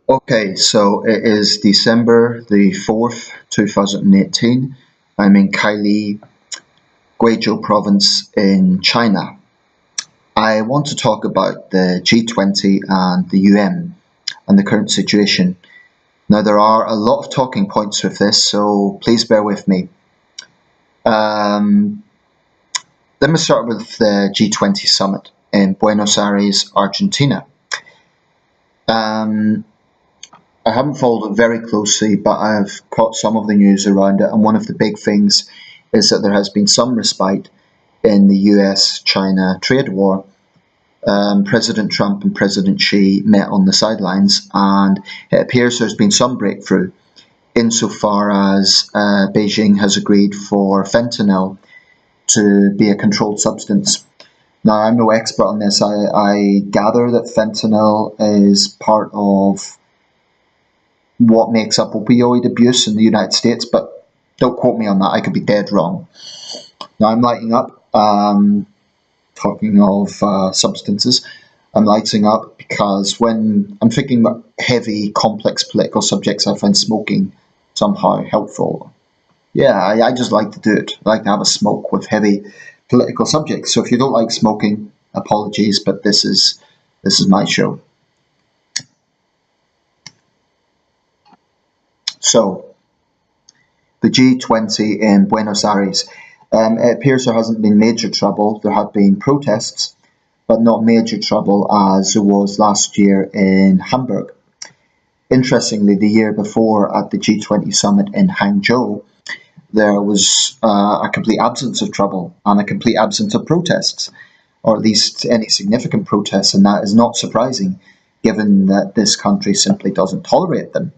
Okay, so it is December the 4th, 2018. I'm in Kaili, Guizhou province in China. I want to talk about the G20 and the UN and the current situation. Now, there are a lot of talking points with this, so please bear with me. Um, Let me start with the G20 Summit in Buenos Aires, Argentina. Um, I haven't followed it very closely, but I've caught some of the news around it, and one of the big things is that there has been some respite in the US-China trade war. President Trump and President Xi met on the sidelines, and it appears there's been some breakthrough insofar as Beijing has agreed for fentanyl to be a controlled substance. Now, I'm no expert on this. I gather that fentanyl is part of what makes up opioid abuse in the United States, but don't quote me on that. I could be dead wrong. Now, I'm lighting up. Talking of substances, I'm lighting up because when I'm thinking about heavy, complex political subjects, I find smoking somehow helpful. Yeah, I just like to do it. I like to have a smoke with heavy political subjects. So if you don't like smoking, apologies, but this is my show. So the G20 in Buenos Aires. It appears there hasn't been major trouble. There have been protests, but not major trouble as there was last year in Hamburg. Interestingly, the year before at the G20 summit in Hangzhou, there was a complete absence of trouble and a complete absence of protests, or at least any significant protests, and that is not surprising given that this country simply doesn't tolerate them.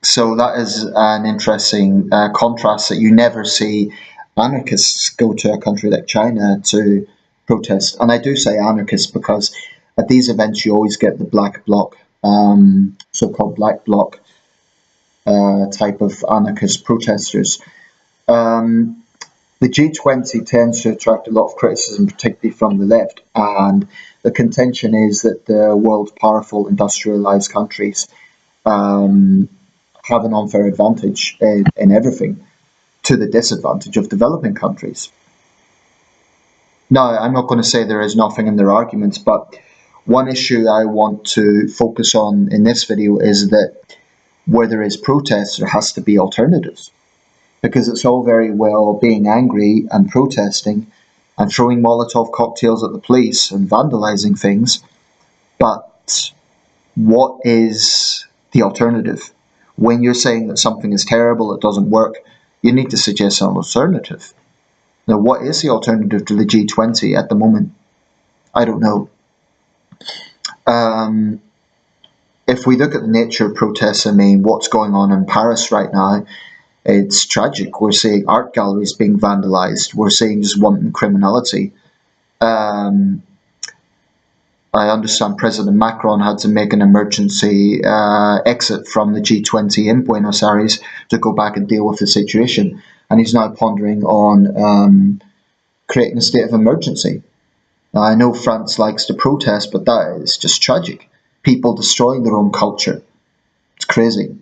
So that is an interesting contrast that you never see anarchists go to a country like China to protest. And I do say anarchists because at these events you always get the black bloc, so-called black bloc type of anarchist protesters. Um, the G20 tends to attract a lot of criticism, particularly from the left, and the contention is that the world's powerful industrialized countries um, have an unfair advantage in everything to the disadvantage of developing countries. Now, I'm not going to say there is nothing in their arguments, but one issue I want to focus on in this video is that where there is protest, there has to be alternatives. Because it's all very well being angry and protesting and throwing Molotov cocktails at the police and vandalizing things, but what is the alternative? When you're saying that something is terrible, it doesn't work, you need to suggest an alternative. Now, what is the alternative to the G20 at the moment? I don't know. Um, if we look at the nature of protests, I mean, what's going on in Paris right now, it's tragic. We're seeing art galleries being vandalized. We're seeing just wanton criminality. Um, I understand President Macron had to make an emergency exit from the G20 in Buenos Aires to go back and deal with the situation. And he's now pondering on creating a state of emergency. Now, I know France likes to protest, but that is just tragic. People destroying their own culture. It's crazy.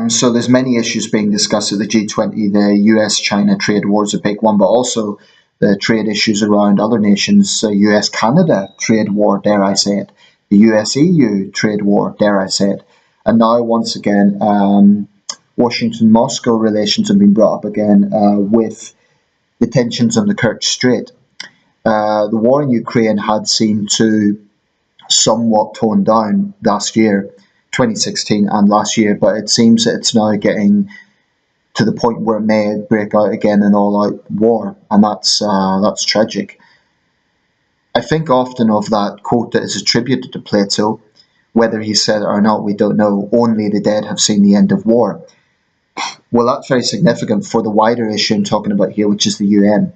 So there's many issues being discussed at the G20. The US-China trade war is a big one, but also the trade issues around other nations. US-Canada trade war, dare I say it. The US-EU trade war, dare I say it. And now, once again, Washington-Moscow relations have been brought up again with the tensions on the Kerch Strait. The war in Ukraine had seemed to somewhat tone down last year, 2016 and last year, but it seems that it's now getting to the point where it may break out again in all-out war, and that's tragic. I think often of that quote that is attributed to Plato, whether he said it or not, we don't know. Only the dead have seen the end of war. Well, that's very significant for the wider issue I'm talking about here, which is the UN.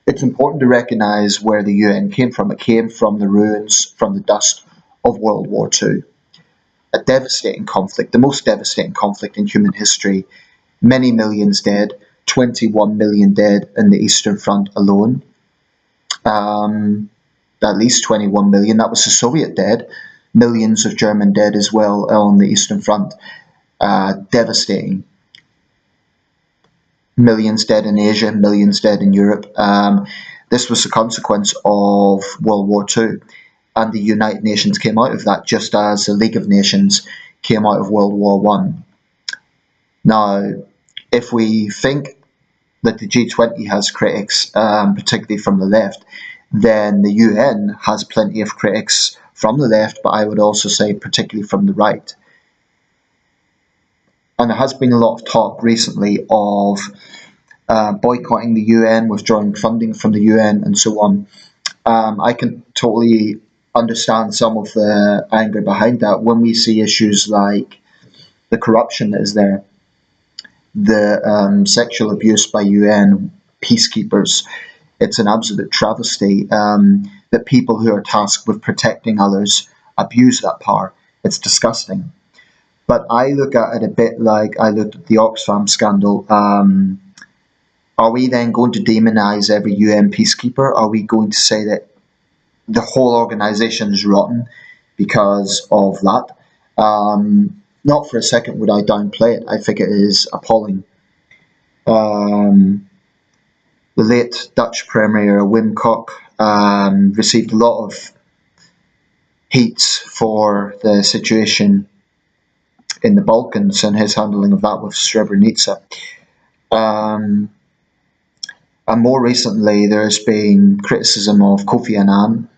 It's important to recognise where the UN came from. It came from the ruins, from the dust of World War II. A devastating conflict, the most devastating conflict in human history, many millions dead, 21 million dead in the Eastern Front alone. At least 21 million. That was the Soviet dead. Millions of German dead as well on the Eastern Front. Devastating. Millions dead in Asia, millions dead in Europe. This was a consequence of World War II. And the United Nations came out of that just as the League of Nations came out of World War I. Now, if we think that the G20 has critics, particularly from the left, then the UN has plenty of critics from the left, but I would also say particularly from the right. And there has been a lot of talk recently of boycotting the UN, withdrawing funding from the UN, and so on. I can totally understand some of the anger behind that when we see issues like the corruption that is there, the sexual abuse by UN peacekeepers. It's an absolute travesty that people who are tasked with protecting others abuse that power. It's disgusting. But I look at it a bit like I looked at the Oxfam scandal. Are we then going to demonise every UN peacekeeper? Are we going to say that the whole organisation is rotten because of that? Not for a second would I downplay it. I think it is appalling. The late Dutch Premier Wim Kok received a lot of heat for the situation in the Balkans and his handling of that with Srebrenica. And more recently, there's been criticism of Kofi Annan,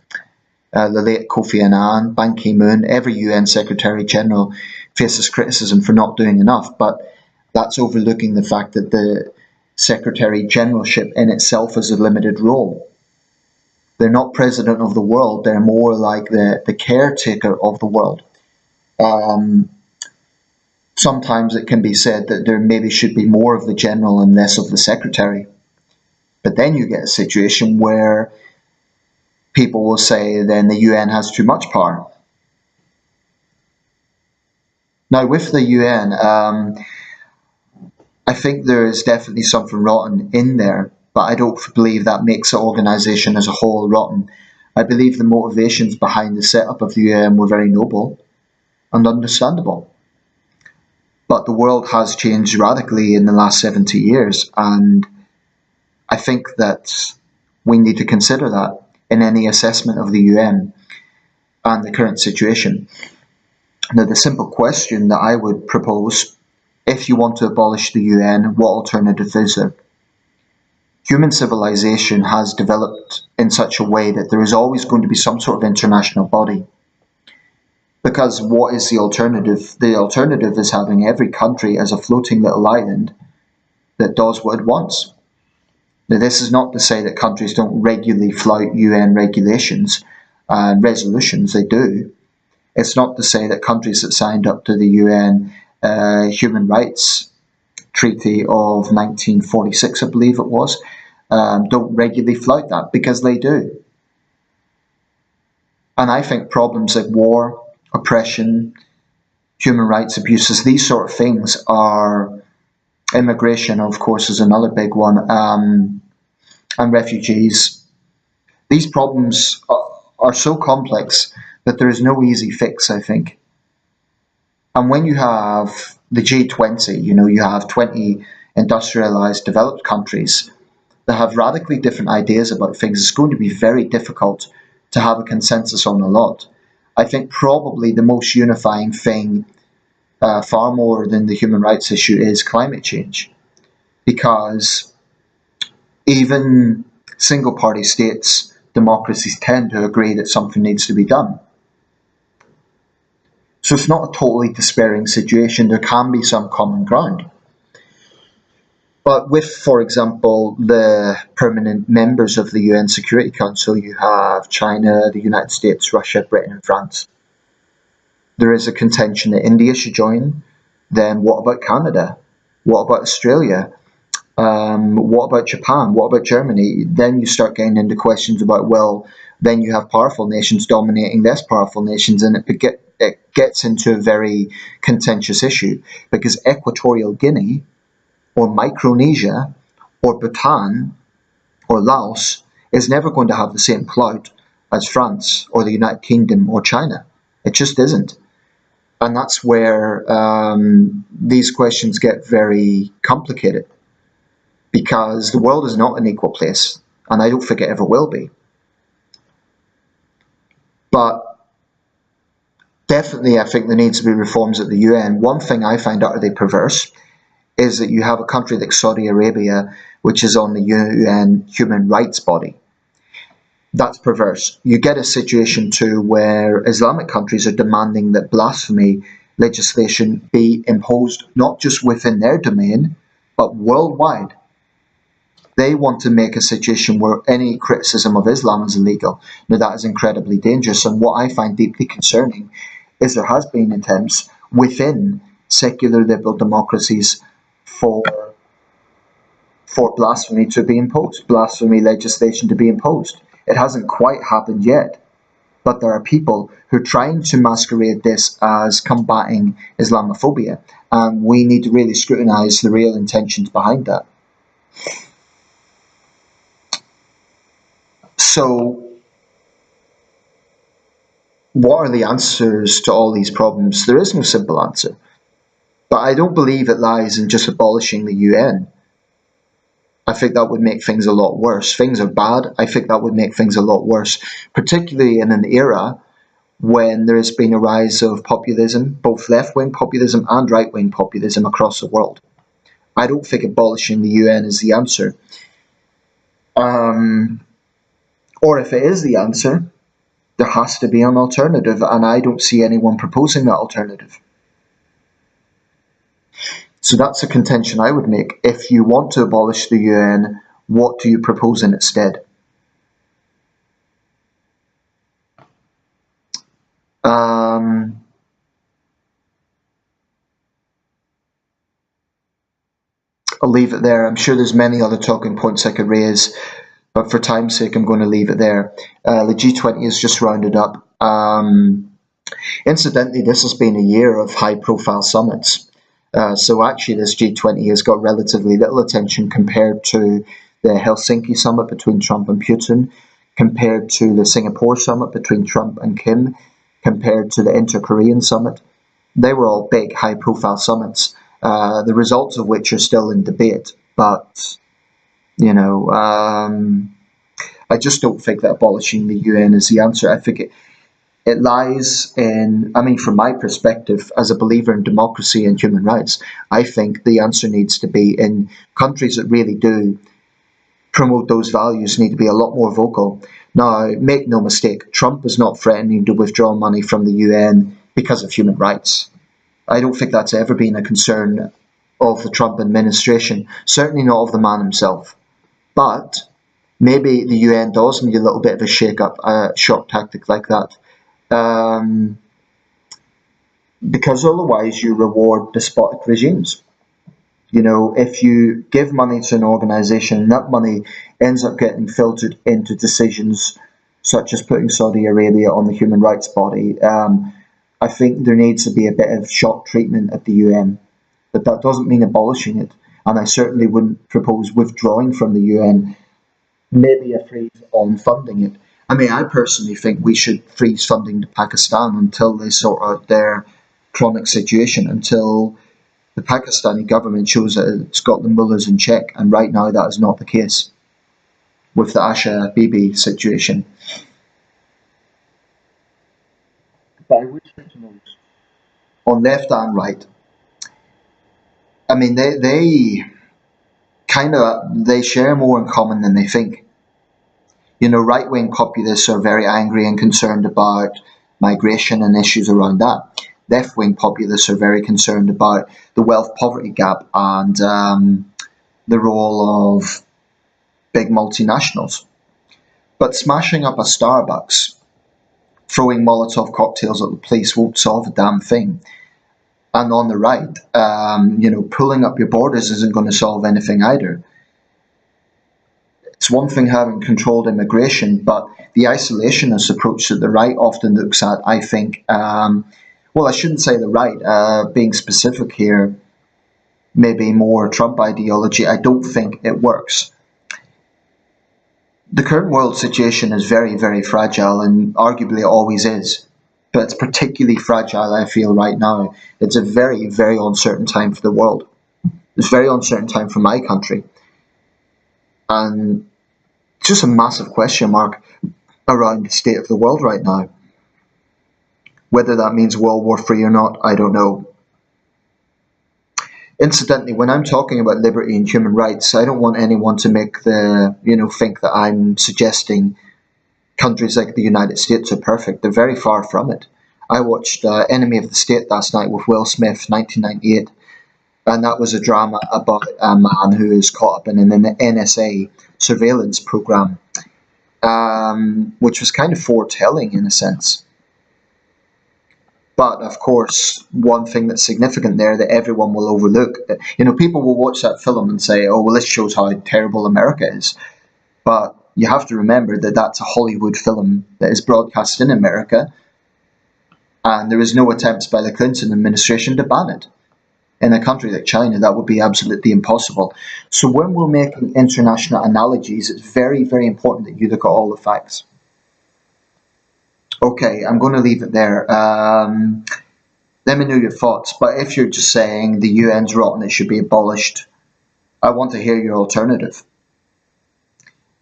the late Kofi Annan, Ban Ki-moon. Every UN Secretary General faces criticism for not doing enough, but that's overlooking the fact that the Secretary Generalship in itself is a limited role. They're not president of the world, they're more like the caretaker of the world. Sometimes it can be said that there maybe should be more of the general and less of the secretary. But then you get a situation where people will say then the UN has too much power. Now, with the UN, I think there is definitely something rotten in there, but I don't believe that makes the organisation as a whole rotten. I believe the motivations behind the setup of the UN were very noble and understandable. But the world has changed radically in the last 70 years, and I think that we need to consider that in any assessment of the UN and the current situation. Now, the simple question that I would propose, if you want to abolish the UN, what alternative is there? Human civilization has developed in such a way that there is always going to be some sort of international body. Because what is the alternative? The alternative is having every country as a floating little island that does what it wants. Now, this is not to say that countries don't regularly flout UN regulations and resolutions, they do. It's not to say that countries that signed up to the UN Human Rights Treaty of 1946, I believe it was, don't regularly flout that, because they do. And I think problems like war, oppression, human rights abuses, these sort of things are, immigration, of course, is another big one, and refugees. These problems are so complex that there is no easy fix, I think. And when you have the G20, you have 20 industrialized developed countries that have radically different ideas about things, it's going to be very difficult to have a consensus on a lot. I think probably the most unifying thing, far more than the human rights issue, is climate change. Because even single-party states, democracies tend to agree that something needs to be done. So it's not a totally despairing situation. There can be some common ground. But with, for example, the permanent members of the UN Security Council, you have China, the United States, Russia, Britain, and France. There is a contention that India should join. Then what about Canada? What about Australia? What about Japan? What about Germany? Then you start getting into questions about, well, then you have powerful nations dominating less powerful nations, and it gets into a very contentious issue, because Equatorial Guinea or Micronesia or Bhutan or Laos is never going to have the same clout as France or the United Kingdom or China. It just isn't. And that's where these questions get very complicated, because the world is not an equal place, and I don't think it ever will be. But definitely, I think there needs to be reforms at the UN. One thing I find utterly perverse is that you have a country like Saudi Arabia, which is on the UN human rights body. That's perverse. You get a situation too where Islamic countries are demanding that blasphemy legislation be imposed not just within their domain, but worldwide. They want to make a situation where any criticism of Islam is illegal. Now, that is incredibly dangerous, and what I find deeply concerning is there has been attempts within secular liberal democracies for blasphemy to be imposed, blasphemy legislation to be imposed. It hasn't quite happened yet, but there are people who are trying to masquerade this as combating Islamophobia, and we need to really scrutinise the real intentions behind that. So, what are the answers to all these problems? There is no simple answer, but I don't believe it lies in just abolishing the UN. I think that would make things a lot worse. Things are bad. I think that would make things a lot worse, particularly in an era when there has been a rise of populism, both left-wing populism and right-wing populism across the world. I don't think abolishing the UN is the answer. Or if it is the answer, there has to be an alternative, and I don't see anyone proposing that alternative. So that's a contention I would make. If you want to abolish the UN, what do you propose in its stead? I'll leave it there. I'm sure there's many other talking points I could raise, but for time's sake, I'm going to leave it there. The G20 is just rounded up. Incidentally, this has been a year of high-profile summits. So actually, this G20 has got relatively little attention compared to the Helsinki summit between Trump and Putin, compared to the Singapore summit between Trump and Kim, compared to the Inter-Korean summit. They were all big, high-profile summits, the results of which are still in debate. But, you know, I just don't think that abolishing the UN is the answer. I think it lies in, I mean, from my perspective, as a believer in democracy and human rights, I think the answer needs to be in countries that really do promote those values need to be a lot more vocal. Now, make no mistake, Trump is not threatening to withdraw money from the UN because of human rights. I don't think that's ever been a concern of the Trump administration, certainly not of the man himself. But maybe the UN does need a little bit of a shake-up, shock tactic like that. Because otherwise you reward despotic regimes. You know, if you give money to an organization and that money ends up getting filtered into decisions such as putting Saudi Arabia on the human rights body, I think there needs to be a bit of shock treatment at the UN. But that doesn't mean abolishing it. And I certainly wouldn't propose withdrawing from the UN, maybe a freeze on funding it. I mean, I personally think we should freeze funding to Pakistan until they sort out their chronic situation, until the Pakistani government shows that it's got the mullahs in check, and right now that is not the case with the Asha Bibi situation. But I would say on left and right, I mean, they share more in common than they think. You know, right-wing populists are very angry and concerned about migration and issues around that. Left-wing populists are very concerned about the wealth-poverty gap and the role of big multinationals. But smashing up a Starbucks, throwing Molotov cocktails at the police won't solve a damn thing. And on the right, pulling up your borders isn't going to solve anything either. It's one thing having controlled immigration, but the isolationist approach that the right often looks at, I think, I shouldn't say the right, being specific here, maybe more Trump ideology, I don't think it works. The current world situation is very, very fragile, and arguably it always is. But it's particularly fragile, I feel, right now. It's a very, very uncertain time for the world. It's a very uncertain time for my country. And it's just a massive question mark around the state of the world right now. Whether that means World War III or not, I don't know. Incidentally, when I'm talking about liberty and human rights, I don't want anyone to make think that I'm suggesting countries like the United States are perfect. They're very far from it. I watched Enemy of the State last night with Will Smith, 1998, and that was a drama about a man who is caught up in an NSA surveillance program, which was kind of foretelling in a sense. But of course, one thing that's significant there that everyone will overlook, people will watch that film and say, oh, well, this shows how terrible America is. But you have to remember that that's a Hollywood film that is broadcast in America, and there is no attempts by the Clinton administration to ban it. In a country like China, that would be absolutely impossible. So when we're making international analogies, it's very, very important that you look at all the facts. Okay, I'm going to leave it there. Let me know your thoughts. But if you're just saying the UN's rotten, it should be abolished, I want to hear your alternative.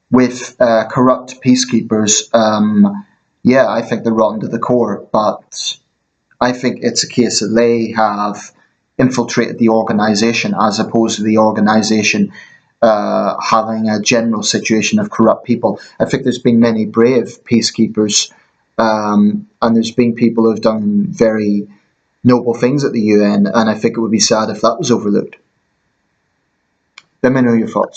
With corrupt peacekeepers, I think they're rotten to the core. But I think it's a case that they have infiltrated the organisation as opposed to the organisation having a general situation of corrupt people. I think there's been many brave peacekeepers. And there's been people who have done very noble things at the UN, and I think it would be sad if that was overlooked. Let me know your thoughts.